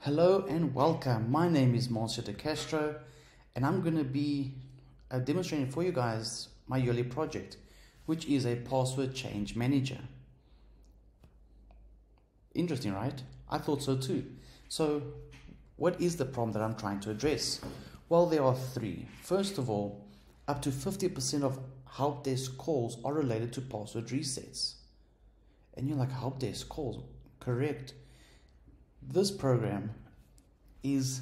Hello and welcome. My name is Monsieur De Castro and I'm going to be demonstrating for you guys my yearly project, which is a password change manager. Interesting, right? I thought so too. So what is the problem that I'm trying to address? Well, there are three. First of all, up to 50% of help desk calls are related to password resets. And you're like, help desk calls? Correct. This program is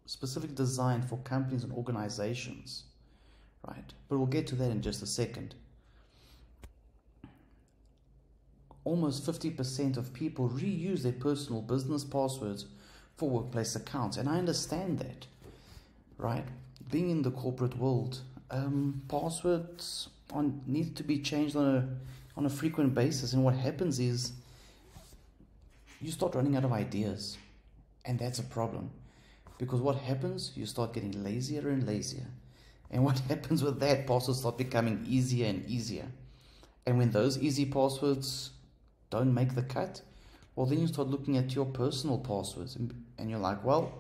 specifically designed for companies and organizations, right? But we'll get to that in just a second. Almost 50% of people reuse their personal business passwords for workplace accounts, and I understand that, right? Being in the corporate world, passwords need to be changed on a frequent basis, and what happens is you start running out of ideas, and that's a problem, because what happens, you start getting lazier and lazier, and what happens with that, passwords start becoming easier and easier, and when those easy passwords don't make the cut, well, then you start looking at your personal passwords, and you're like, well,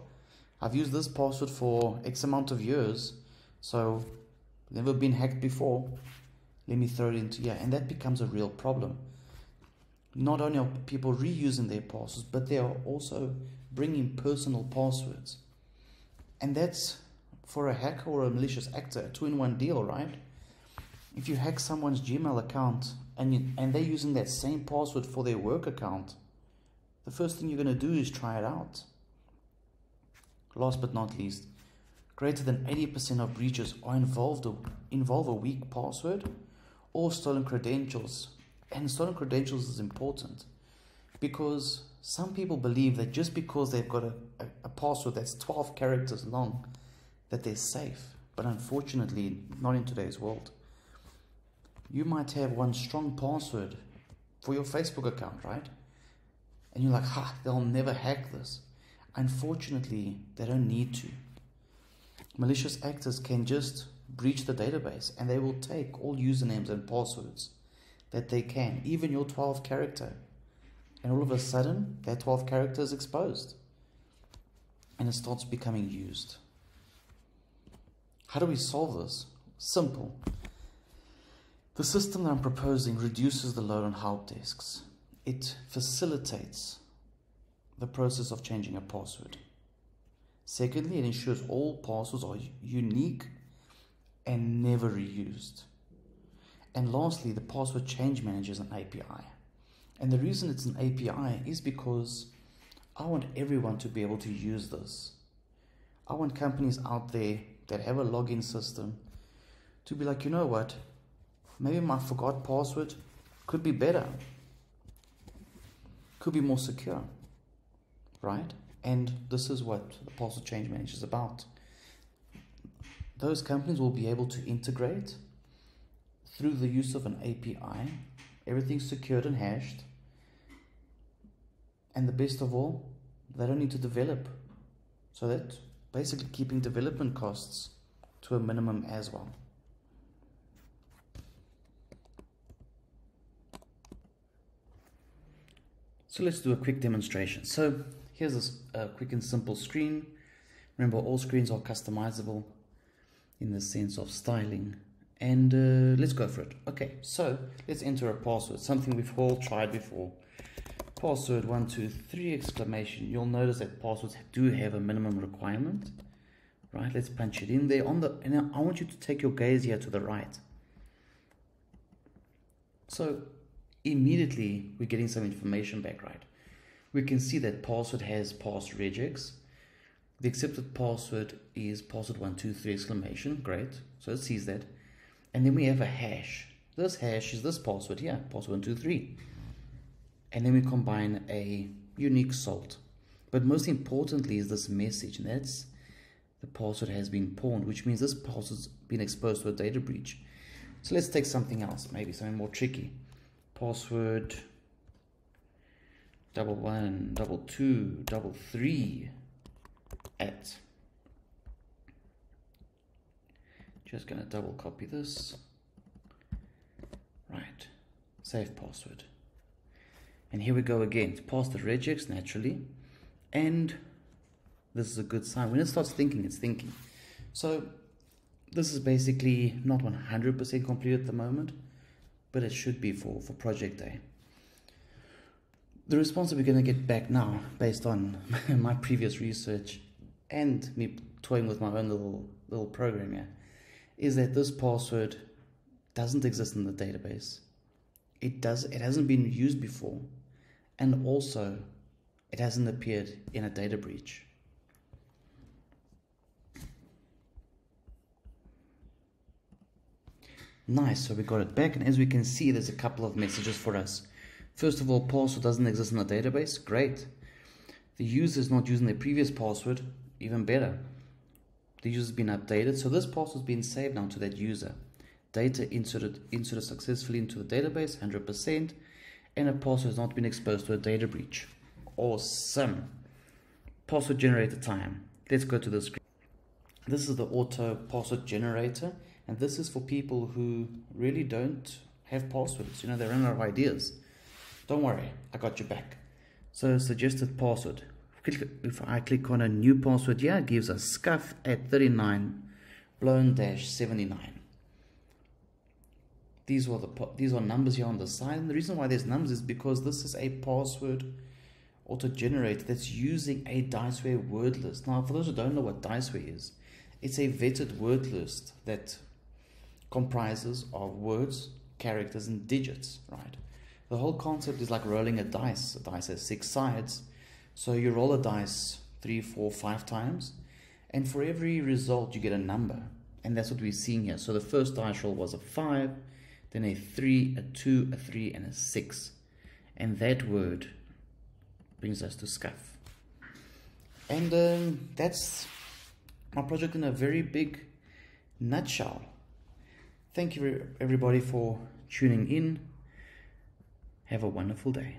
I've used this password for X amount of years, so never been hacked before, let me throw it into here, and that becomes a real problem. Not only are people reusing their passwords, but they are also bringing personal passwords. And that's, for a hacker or a malicious actor, a two-in-one deal, right? If you hack someone's Gmail account and they're using that same password for their work account, the first thing you're going to do is try it out. Last but not least, greater than 80% of breaches are involve a weak password or stolen credentials. And stolen credentials is important because some people believe that just because they've got a password that's 12 characters long, that they're safe. But unfortunately, not in today's world. You might have one strong password for your Facebook account, right? And you're like, they'll never hack this. Unfortunately, they don't need to. Malicious actors can just breach the database and they will take all usernames and passwords that they can, even your 12 character. And all of a sudden, that 12 character is exposed. And it starts becoming used. How do we solve this? Simple. The system that I'm proposing reduces the load on help desks. It facilitates the process of changing a password. Secondly, it ensures all passwords are unique and never reused. And lastly, the password change manager is an API. And the reason it's an API is because I want everyone to be able to use this. I want companies out there that have a login system to be like, you know what, maybe my forgot password could be better, could be more secure, right? And this is what the password change manager is about. Those companies will be able to integrate through the use of an API, everything's secured and hashed, and the best of all, they don't need to develop, so that basically keeping development costs to a minimum as well. So let's do a quick demonstration. So here's this quick and simple screen. Remember, all screens are customizable in the sense of styling. And let's go for it. Okay, so let's enter a password, something we've all tried before. Password 123 exclamation. You'll notice that passwords do have a minimum requirement, right? Let's punch it in there and I want you to take your gaze here to the right. So immediately we're getting some information back, right? We can see that password has passed regex. The accepted password is password 123 exclamation. Great, so it sees that. And then we have a hash. This hash is this password here, password 123. And then we combine a unique salt. But most importantly is this message, and that's the password has been pawned, which means this password's been exposed to a data breach. So let's take something else, maybe something more tricky. Password 112233 at. Just going to double copy this. Right. Save password. And here we go again. It's passed the regex naturally. And this is a good sign. When it starts thinking, it's thinking. So this is basically not 100% complete at the moment, but it should be for Project Day. The response that we're going to get back now, based on my previous research and me toying with my own little program here, is that this password doesn't exist in the database. It hasn't been used before, and also it hasn't appeared in a data breach. Nice, so we got it back, and as we can see, there's a couple of messages for us. First of all, password doesn't exist in the database. Great. The user is not using their previous password. Even better. The user has been updated, so this password has been saved now to that user. Data inserted successfully into the database, 100%, and a password has not been exposed to a data breach. Awesome. Password generator time. Let's go to the screen. This is the auto password generator, and this is for people who really don't have passwords. They run out of ideas. Don't worry, I got you back. So suggested password. If I click on a new password here, it gives us scuff at 39 _79. These are numbers here on the side, and the reason why there's numbers is because this is a password auto-generator that's using a Diceware word list. Now, for those who don't know what Diceware is, it's a vetted word list that comprises of words, characters, and digits, right? The whole concept is like rolling a dice. A dice has 6 sides, so you roll a dice 3, 4, 5 times, and for every result you get a number, and that's what we're seeing here. So the first dice roll was a 5, then a 3, a 2, a 3, and a 6, and that word brings us to scuff. And that's my project in a very big nutshell. Thank you everybody for tuning in. Have a wonderful day.